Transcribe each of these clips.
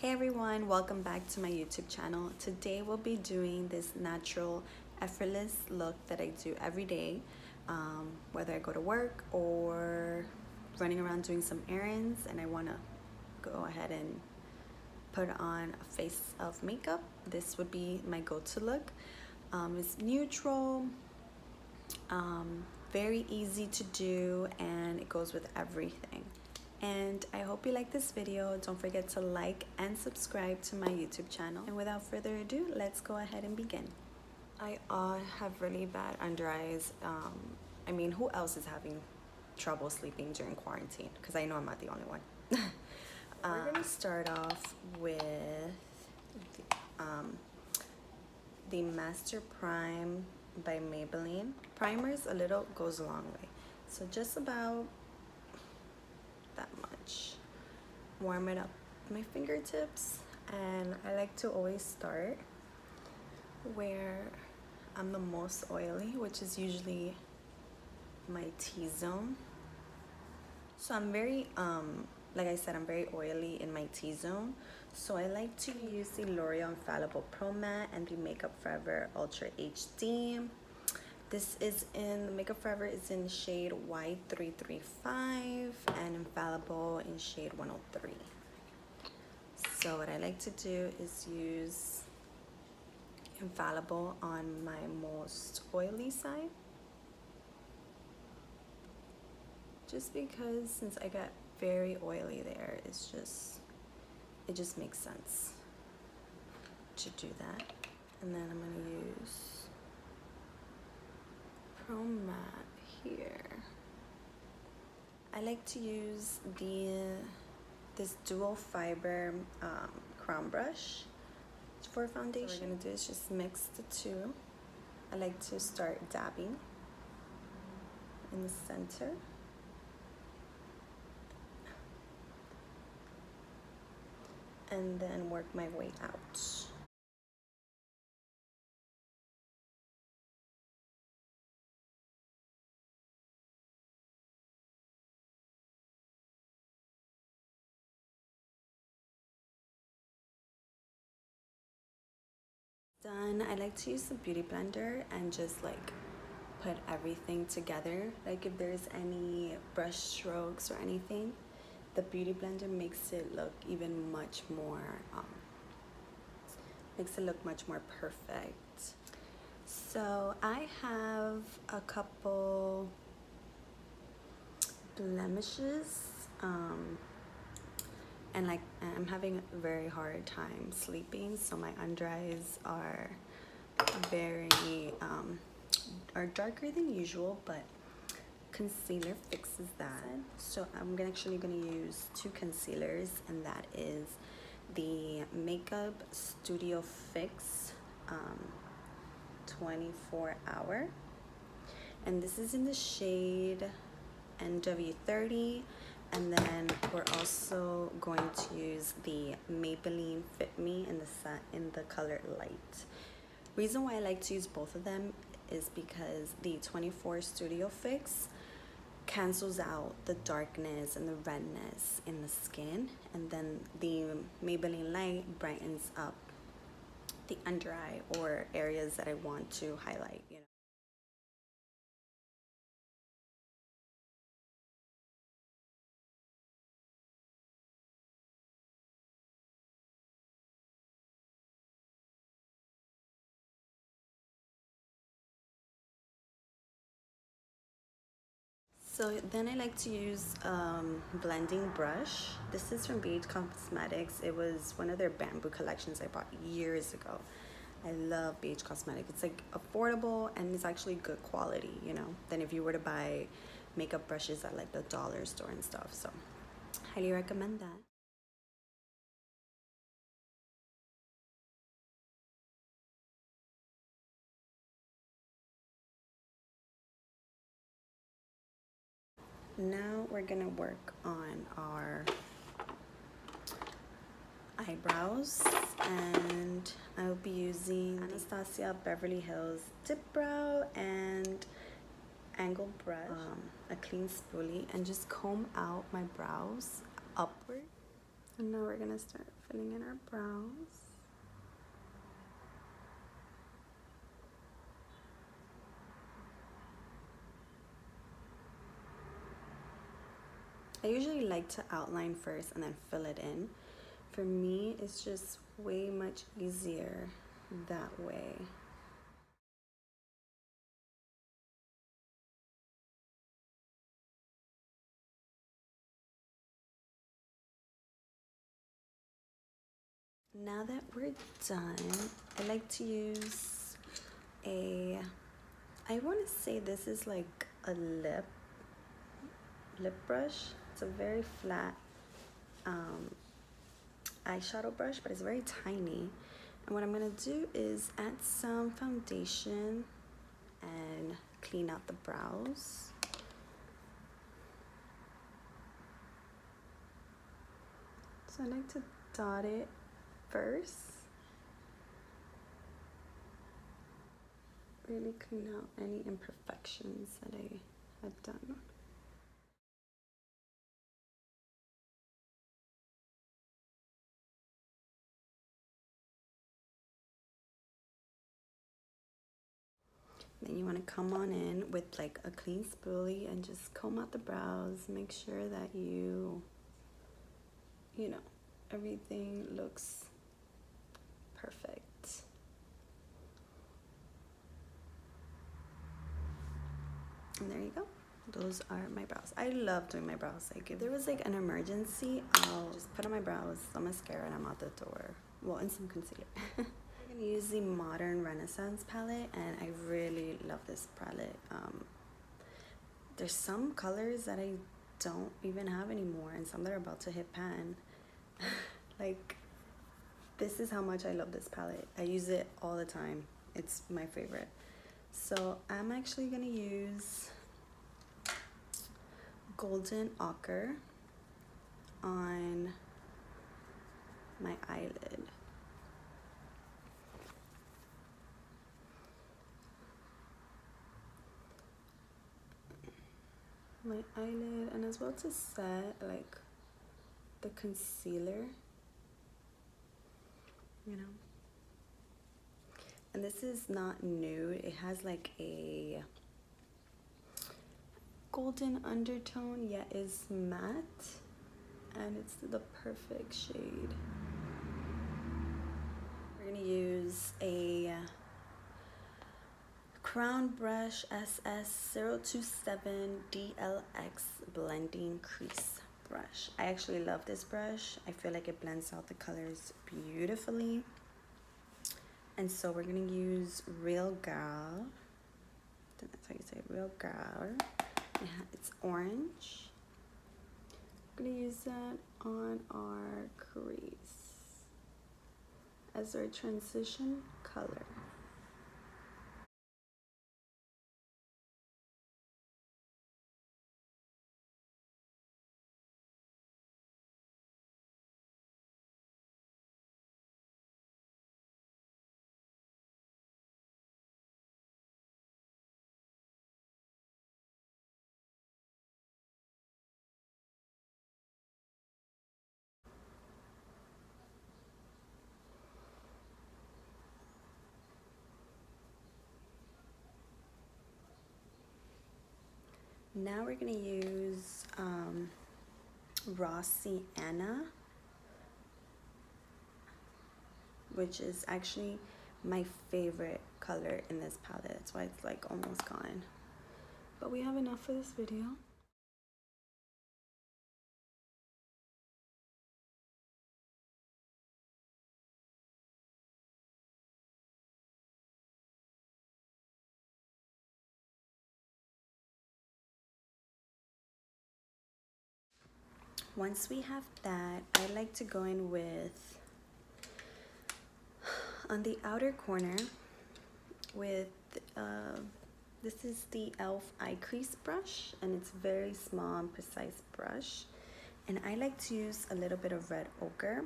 Hey everyone, welcome back to my YouTube channel. Today we'll be doing this natural, effortless look that I do every day, whether I go to work or running around doing some errands and I want to go ahead and put on a face of makeup. This would be my go-to look. It's neutral, very easy to do, and it goes with everything. And I hope you like this video. Don't forget to like and subscribe to my YouTube channel. And without further ado, let's go ahead and begin. I have really bad under eyes. I mean, who else is having trouble sleeping during quarantine? Because I know I'm not the only one. We're gonna start off with the Master Prime by Maybelline. Primers a little goes a long way. So just about that much. Warm it up my fingertips, and I like to always start where I'm the most oily, which is usually my T-zone. So I'm very like I said, I'm very oily in my T-zone, so I like to use the L'Oreal Infallible Pro Matte and the Makeup Forever Ultra HD. This is in, the Makeup Forever is in shade Y335 and Infallible in shade 103. So what I like to do is use Infallible on my most oily side. Just because since I got very oily there, it just makes sense to do that. And then I'm gonna use Pro Matte here. I like to use this dual fiber crown brush for foundation. So what we're gonna do is just mix the two. I like to start dabbing in the center. And then work my way out. Done. I like to use the beauty blender and just like put everything together. Like if there's any brush strokes or anything, the beauty blender makes it look even much more perfect. So I have a couple blemishes, and like I'm having a very hard time sleeping, so my under eyes are are darker than usual, but concealer fixes that. So I'm actually gonna use two concealers, and that is the Makeup Studio Fix 24 Hour, and this is in the shade NW30. And then we're also going to use the Maybelline Fit Me in the color Light. Reason why I like to use both of them is because the 24 Studio Fix cancels out the darkness and the redness in the skin, and then the Maybelline Light brightens up the under eye or areas that I want to highlight, you know. So then I like to use blending brush. This is from BH Cosmetics. It was one of their bamboo collections I bought years ago. I love BH Cosmetic. It's like affordable and it's actually good quality, you know, than if you were to buy makeup brushes at like the dollar store and stuff. So highly recommend that. Now we're gonna work on our eyebrows, and I'll be using Anastasia Beverly Hills Dip Brow and angle brush, a clean spoolie, and just comb out my brows upward. And now we're gonna start filling in our brows. I usually like to outline first and then fill it in. For me, it's just way much easier that way. Now that we're done, I like to use I want to say this is like a lip brush. It's a very flat eyeshadow brush, but it's very tiny. And what I'm going to do is add some foundation and clean out the brows. So I like to dot it first. Really clean out any imperfections that I had done. Then you want to come on in with like a clean spoolie and just comb out the brows. Make sure that you know, everything looks perfect. And there you go. Those are my brows. I love doing my brows. Like if there was like an emergency, I'll just put on my brows, some mascara, and I'm out the door. Well, and some concealer. I'm gonna use the Modern Renaissance palette, and I really love this palette. There's some colors that I don't even have anymore, and some that are about to hit pan. Like, this is how much I love this palette. I use it all the time. It's my favorite. So I'm actually gonna use Golden Ochre on my eyelid. My eyelid, and as well to set like the concealer, you know. And this is not nude. It has like a golden undertone, yet is matte, and it's the perfect shade. We're gonna use a Crown Brush SS027 DLX blending crease brush. I actually love this brush. I feel like it blends out the colors beautifully. And so we're gonna use Real Girl. I think that's how you say it, Real Girl. Yeah, it's orange. I'm gonna use that on our crease as our transition color. Now we're gonna use Raw Sienna, which is actually my favorite color in this palette. That's why it's like almost gone. But we have enough for this video. Once we have that, I like to go in with, on the outer corner, with, this is the e.l.f. eye crease brush, and it's very small and precise brush. And I like to use a little bit of red ochre.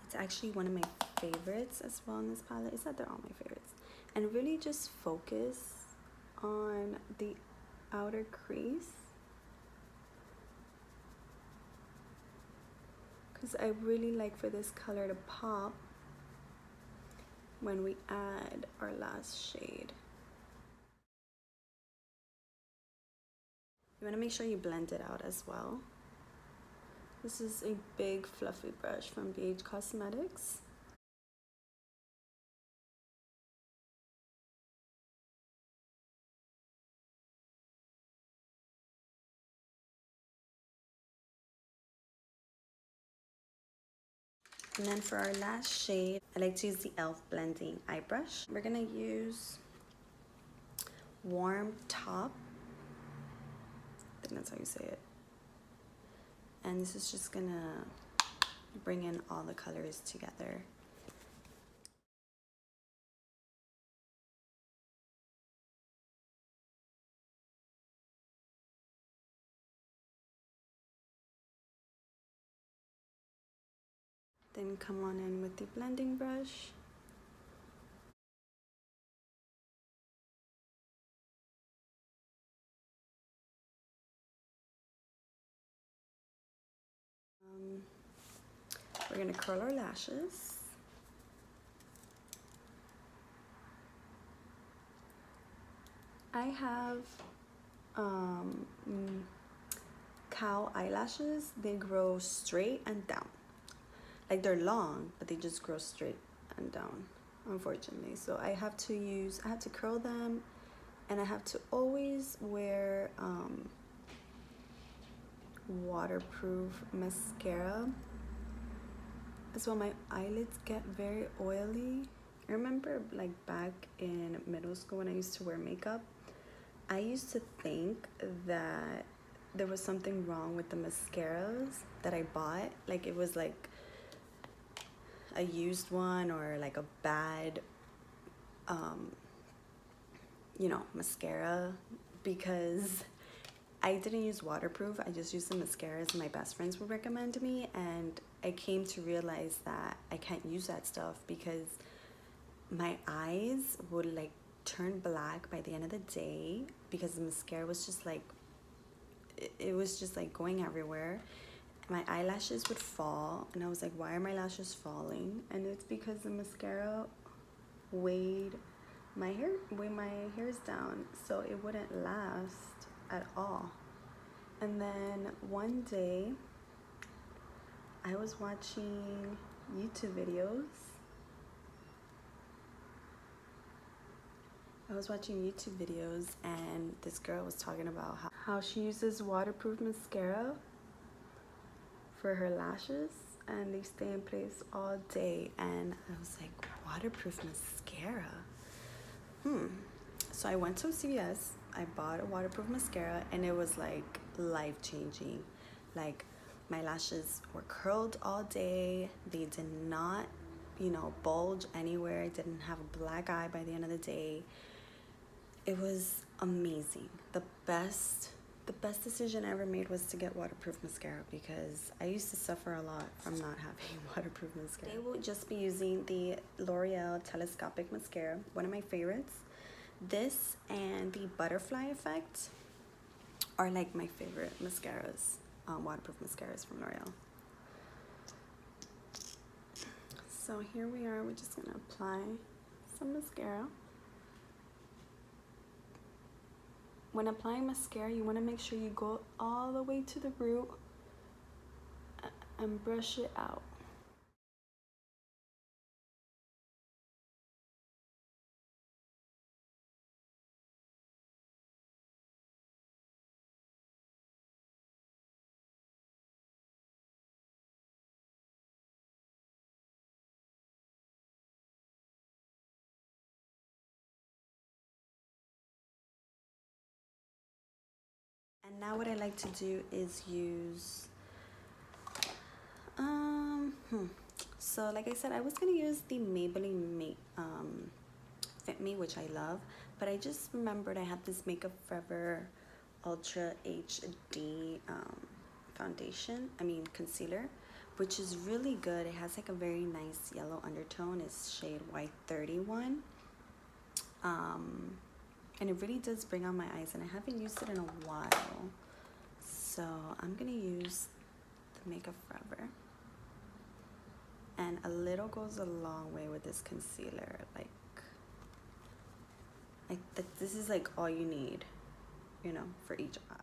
It's actually one of my favorites as well in this palette. It's not they're all my favorites. And really just focus on the outer crease, because because I really like for this color to pop when we add our last shade. You want to make sure you blend it out as well. This is a big fluffy brush from BH Cosmetics. And then for our last shade, I like to use the e.l.f. blending eye brush. We're gonna use Warm Top. I think that's how you say it. And this is just gonna bring in all the colors together. Then come on in with the blending brush. We're gonna curl our lashes. I have cow eyelashes. They grow straight and down. Like they're long, but they just grow straight and down, unfortunately. So I have to curl them, and I have to always wear waterproof mascara as well. My eyelids get very oily. I remember like back in middle school when I used to wear makeup, I used to think that there was something wrong with the mascaras that I bought. Like it was like a used one or like a bad you know, mascara, because I didn't use waterproof. I just used the mascaras my best friends would recommend me, and I came to realize that I can't use that stuff because my eyes would like turn black by the end of the day because the mascara was just like, it was just like going everywhere. My eyelashes would fall, and I was like, why are my lashes falling? And it's because the mascara weighed my hairs down, so it wouldn't last at all. And then one day I was watching YouTube videos. And this girl was talking about how she uses waterproof mascara for her lashes, and they stay in place all day. And I was like, waterproof mascara? So I went to CVS, I bought a waterproof mascara, and it was like life-changing. Like my lashes were curled all day. They did not, you know, bulge anywhere. I didn't have a black eye by the end of the day. It was amazing. The best decision I ever made was to get waterproof mascara, because I used to suffer a lot from not having waterproof mascara. Today we'll just be using the L'Oreal Telescopic mascara, one of my favorites. This and the Butterfly Effect are like my favorite mascaras, waterproof mascaras from L'Oreal. So here we are, we're just gonna apply some mascara. When applying mascara, you want to make sure you go all the way to the root and brush it out. And now what I like to do is use, so like I said, I was gonna use the Maybelline Fit Me, which I love, but I just remembered I had this Makeup Forever Ultra HD concealer, which is really good. It has like a very nice yellow undertone. It's shade White 31. And it really does bring out my eyes, and I haven't used it in a while. So I'm gonna use the Makeup Forever. And a little goes a long way with this concealer. Like this is like all you need, you know, for each eye.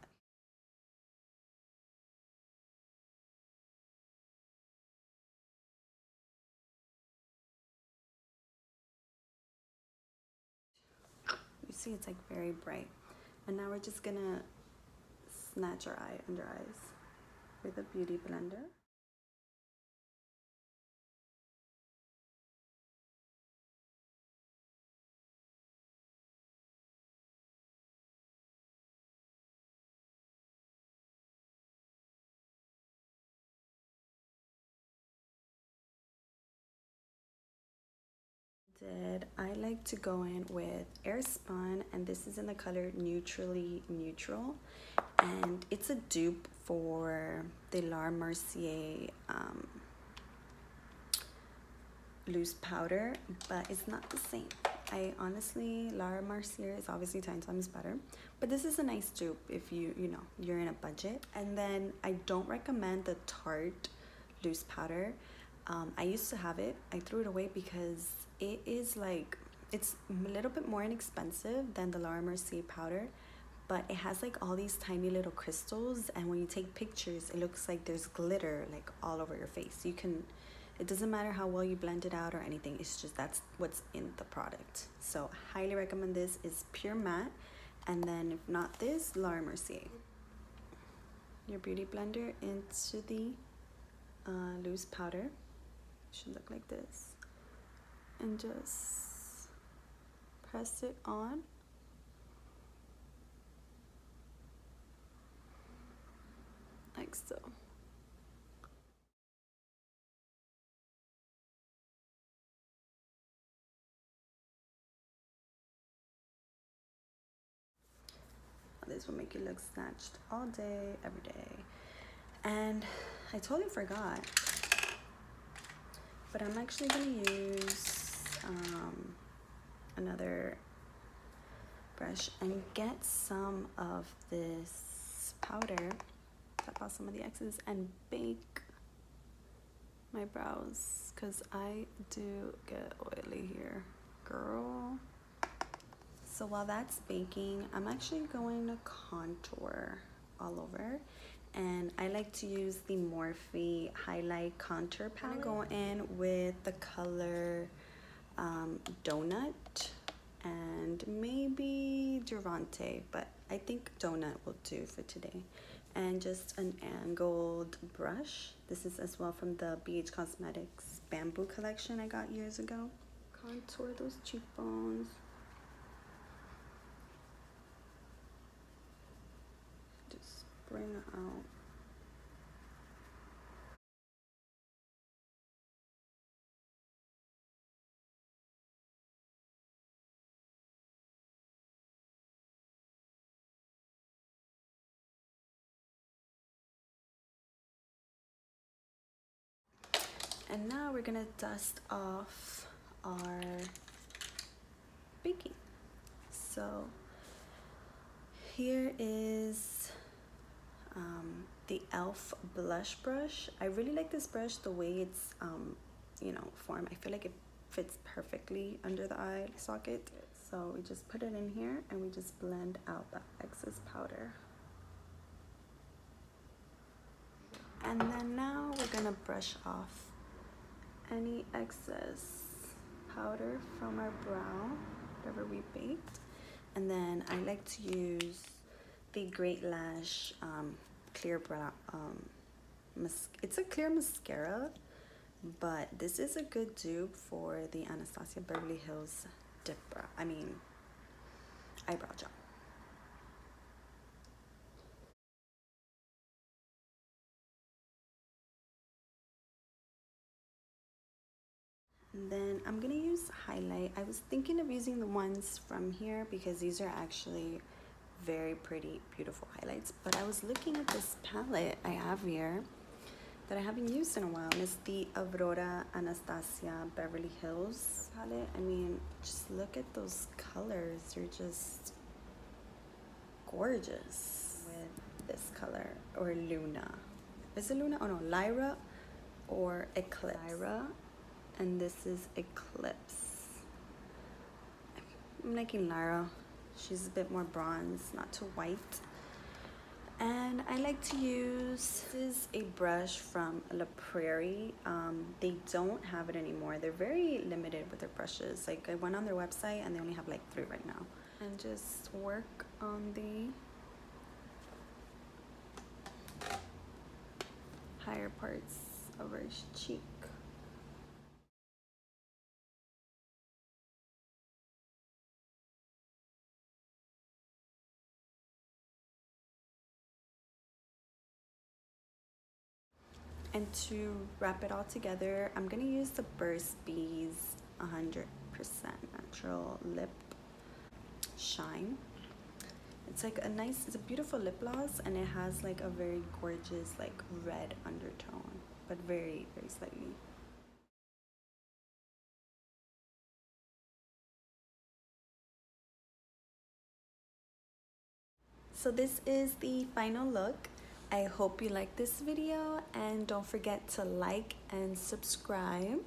You see it's like very bright. And now we're just gonna snatch our eye under eyes with a beauty blender. I like to go in with Airspun, and this is in the color Neutral, and it's a dupe for the Laura Mercier loose powder, but it's not the same. I honestly, Laura Mercier is obviously 10 times better, but this is a nice dupe if you know, you're in a budget. And then I don't recommend the Tarte loose powder. I used to have it. I threw it away because it is like, it's a little bit more inexpensive than the Laura Mercier powder, but it has like all these tiny little crystals, and when you take pictures, it looks like there's glitter like all over your face. You can, it doesn't matter how well you blend it out or anything, it's just that's what's in the product. So highly recommend this. It's pure matte, and then if not this, Laura Mercier. Your beauty blender into the loose powder. It should look like this, and just press it on. Like so. This will make you look snatched all day, every day. And I totally forgot, but I'm actually gonna use another brush and get some of this powder, tap off some of the excess, and bake my brows, because I do get oily here, girl. So while that's baking, I'm actually going to contour all over, and I like to use the Morphe highlight contour palette. I'm gonna go in with the color Donut and maybe Durante, but I think Donut will do for today. And just an angled brush. This is as well from the BH Cosmetics Bamboo collection I got years ago. Contour those cheekbones. Just bring out. And now we're gonna dust off our baking. So here is the e.l.f. blush brush. I really like this brush, the way it's you know, formed. I feel like it fits perfectly under the eye socket. So we just put it in here and we just blend out that excess powder. And then now we're gonna brush off any excess powder from our brow, whatever we baked. And then I like to use the Great Lash clear brow, it's a clear mascara, but this is a good dupe for the Anastasia Beverly Hills dip brow, eyebrow gel. And then I'm gonna use highlight. I was thinking of using the ones from here because these are actually very pretty, beautiful highlights. But I was looking at this palette I have here that I haven't used in a while, and it's the Aurora Anastasia Beverly Hills palette. I mean, just look at those colors. They're just gorgeous with this color, or Luna. Is it Luna? Oh no, Lyra or Eclipse. Lyra, and this is Eclipse. I'm liking Lyra. She's a bit more bronze, not too white. And I like to use, this is a brush from La Prairie. They don't have it anymore. They're very limited with their brushes. Like I went on their website and they only have like 3 right now. And just work on the higher parts of her cheek. And to wrap it all together, I'm gonna use the Burst Bees 100% Natural Lip Shine. It's like a nice, it's a beautiful lip gloss, and it has like a very gorgeous like red undertone, but very, very slightly. So this is the final look. I hope you like this video, and don't forget to like and subscribe.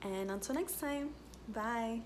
And until next time, bye.